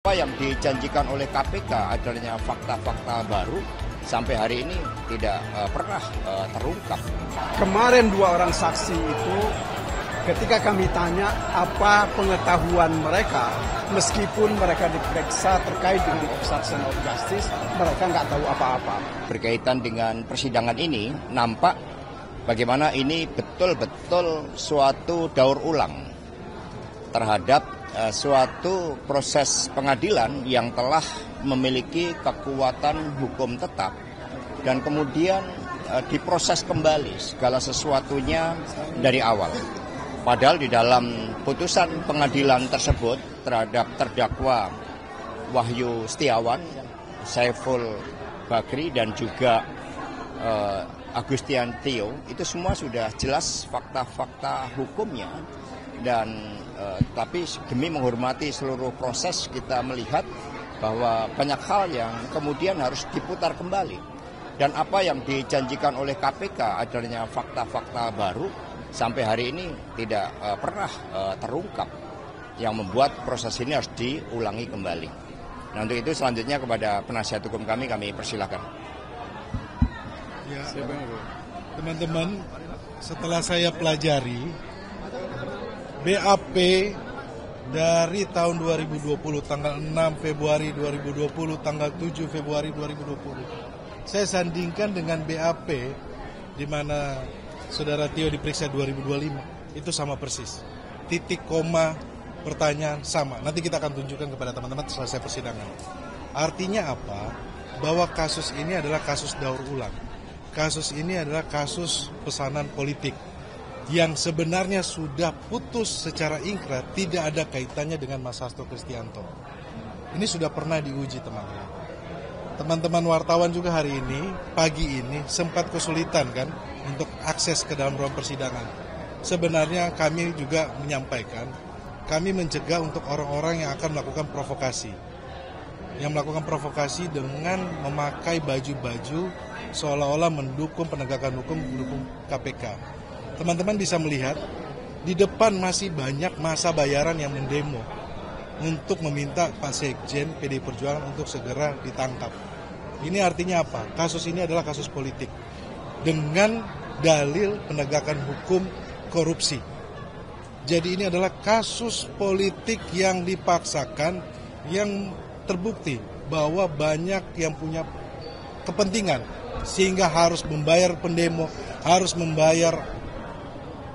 Apa yang dijanjikan oleh KPK adanya fakta-fakta baru sampai hari ini tidak pernah terungkap. Kemarin 2 orang saksi itu ketika kami tanya apa pengetahuan mereka, meskipun mereka diperiksa terkait dengan obstruction of justice, mereka nggak tahu apa-apa. Berkaitan dengan persidangan ini, nampak bagaimana ini betul-betul suatu daur ulang terhadap suatu proses pengadilan yang telah memiliki kekuatan hukum tetap dan kemudian diproses kembali segala sesuatunya dari awal. Padahal di dalam putusan pengadilan tersebut terhadap terdakwa Wahyu Setiawan, Saiful Bakri dan juga Agustian Tio, itu semua sudah jelas fakta-fakta hukumnya. Dan tapi demi menghormati seluruh proses kita melihat bahwa banyak hal yang kemudian harus diputar kembali. Dan apa yang dijanjikan oleh KPK adanya fakta-fakta baru sampai hari ini tidak pernah terungkap, yang membuat proses ini harus diulangi kembali. Nah, untuk itu selanjutnya kepada penasihat hukum kami persilakan. Ya, teman-teman, setelah saya pelajari BAP dari tahun 2020, tanggal 6 Februari 2020, tanggal 7 Februari 2020. Saya sandingkan dengan BAP di mana Saudara Tio diperiksa 2025, itu sama persis. Titik, koma, pertanyaan sama. Nanti kita akan tunjukkan kepada teman-teman selesai persidangan. Artinya apa? Bahwa kasus ini adalah kasus daur ulang. Kasus ini adalah kasus pesanan politik yang sebenarnya sudah putus secara ingkrah, tidak ada kaitannya dengan Mas Hasto Kristianto. Ini sudah pernah diuji, teman-teman. Teman-teman wartawan juga hari ini, pagi ini, sempat kesulitan kan untuk akses ke dalam ruang persidangan. Sebenarnya kami juga menyampaikan, kami mencegah untuk orang-orang yang akan melakukan provokasi. Yang melakukan provokasi dengan memakai baju-baju seolah-olah mendukung penegakan hukum, mendukung KPK. Teman-teman bisa melihat, di depan masih banyak massa bayaran yang mendemo untuk meminta Pak Sekjen PDI Perjuangan untuk segera ditangkap. Ini artinya apa? Kasus ini adalah kasus politik dengan dalil penegakan hukum korupsi. Jadi ini adalah kasus politik yang dipaksakan, yang terbukti bahwa banyak yang punya kepentingan sehingga harus membayar pendemo, harus membayar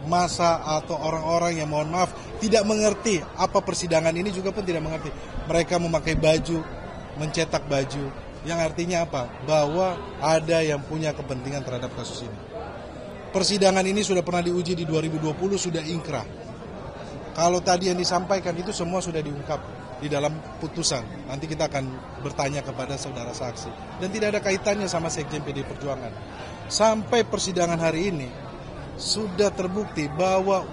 masa atau orang-orang yang mohon maaf tidak mengerti apa persidangan ini juga pun tidak mengerti. Mereka memakai baju, mencetak baju, yang artinya apa? Bahwa ada yang punya kepentingan terhadap kasus ini. Persidangan ini sudah pernah diuji di 2020, sudah ingkrah. Kalau tadi yang disampaikan itu semua sudah diungkap di dalam putusan. Nanti kita akan bertanya kepada saudara saksi. Dan tidak ada kaitannya sama Sekjen PDI Perjuangan. Sampai persidangan hari ini, sudah terbukti bahwa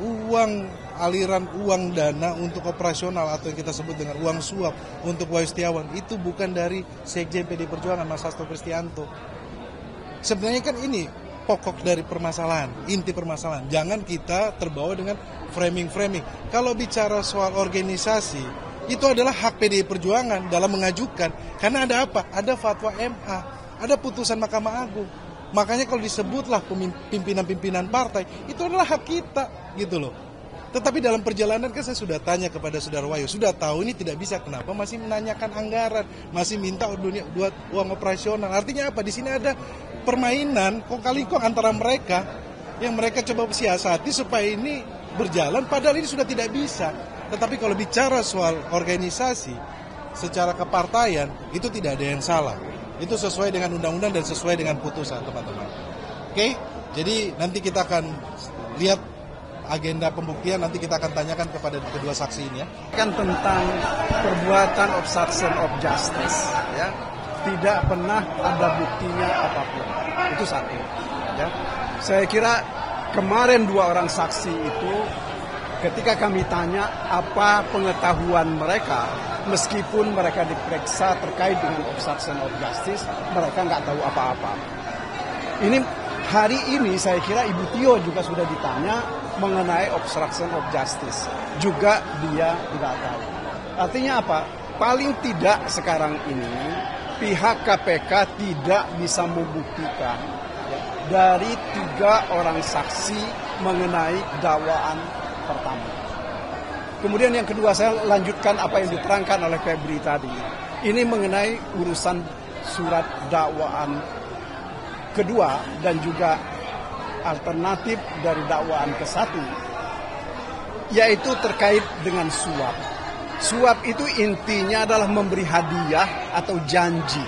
aliran uang dana untuk operasional atau yang kita sebut dengan uang suap untuk Wahyu Setiawan itu bukan dari Sekjen PDI Perjuangan Mas Hasto Kristianto. Sebenarnya kan ini pokok dari permasalahan, inti permasalahan. Jangan kita terbawa dengan framing-framing. Kalau bicara soal organisasi, itu adalah hak PDI Perjuangan dalam mengajukan. Karena ada apa? Ada fatwa MA, ada putusan Mahkamah Agung. Makanya kalau disebutlah pimpinan-pimpinan partai, itu adalah hak kita, gitu loh. Tetapi dalam perjalanan kan saya sudah tanya kepada Saudara Wahyu, sudah tahu ini tidak bisa, kenapa masih menanyakan anggaran, masih minta uang operasional. Artinya apa? Di sini ada permainan kong-kali-kong antara mereka, yang mereka coba siasati supaya ini berjalan, padahal ini sudah tidak bisa. Tetapi kalau bicara soal organisasi, secara kepartaian, itu tidak ada yang salah. Itu sesuai dengan undang-undang dan sesuai dengan putusan, teman-teman. Oke, jadi nanti kita akan lihat agenda pembuktian, nanti kita akan tanyakan kepada kedua saksi ini ya. Kan tentang perbuatan obstruction of justice, ya, tidak pernah ada buktinya apapun. Itu satu. Ya. Saya kira kemarin 2 orang saksi itu, ketika kami tanya apa pengetahuan mereka, meskipun mereka diperiksa terkait dengan obstruction of justice, mereka nggak tahu apa-apa. Ini hari ini saya kira Ibu Tio juga sudah ditanya mengenai obstruction of justice, juga dia tidak tahu. Artinya apa? paling tidak sekarang ini pihak KPK tidak bisa membuktikan dari 3 orang saksi mengenai dakwaan pertama. Kemudian yang kedua, saya lanjutkan apa yang diterangkan oleh Febri tadi. Ini mengenai urusan surat dakwaan kedua dan juga alternatif dari dakwaan ke-1, yaitu terkait dengan suap. Suap itu intinya adalah memberi hadiah atau janji.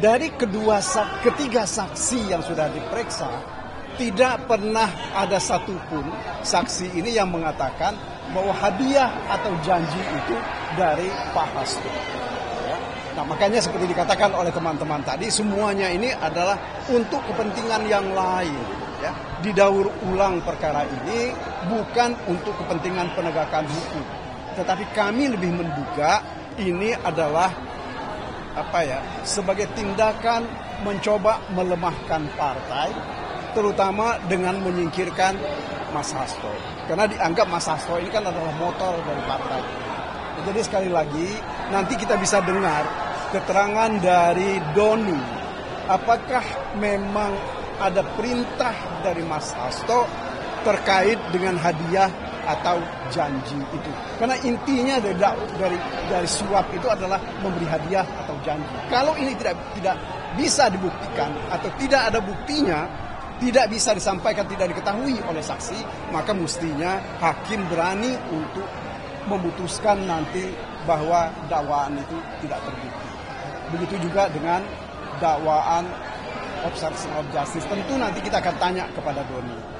Dari ketiga saksi yang sudah diperiksa, tidak pernah ada satupun saksi ini yang mengatakan bahwa hadiah atau janji itu dari Pak Hasto. Nah, makanya seperti dikatakan oleh teman-teman tadi, semuanya ini adalah untuk kepentingan yang lain. Ya. Didaur ulang perkara ini bukan untuk kepentingan penegakan hukum. Tetapi kami lebih menduga ini adalah sebagai tindakan mencoba melemahkan partai, terutama dengan menyingkirkan Mas Hasto. Karena dianggap Mas Hasto ini kan adalah motor dari partai. Jadi sekali lagi, nanti kita bisa dengar keterangan dari Doni. Apakah memang ada perintah dari Mas Hasto terkait dengan hadiah atau janji itu? Karena intinya dari suap itu adalah memberi hadiah atau janji. Kalau ini tidak bisa dibuktikan atau tidak ada buktinya, tidak bisa disampaikan, tidak diketahui oleh saksi, maka mestinya hakim berani untuk memutuskan nanti bahwa dakwaan itu tidak terbukti. Begitu juga dengan dakwaan obstruction of justice. Tentu nanti kita akan tanya kepada Doni.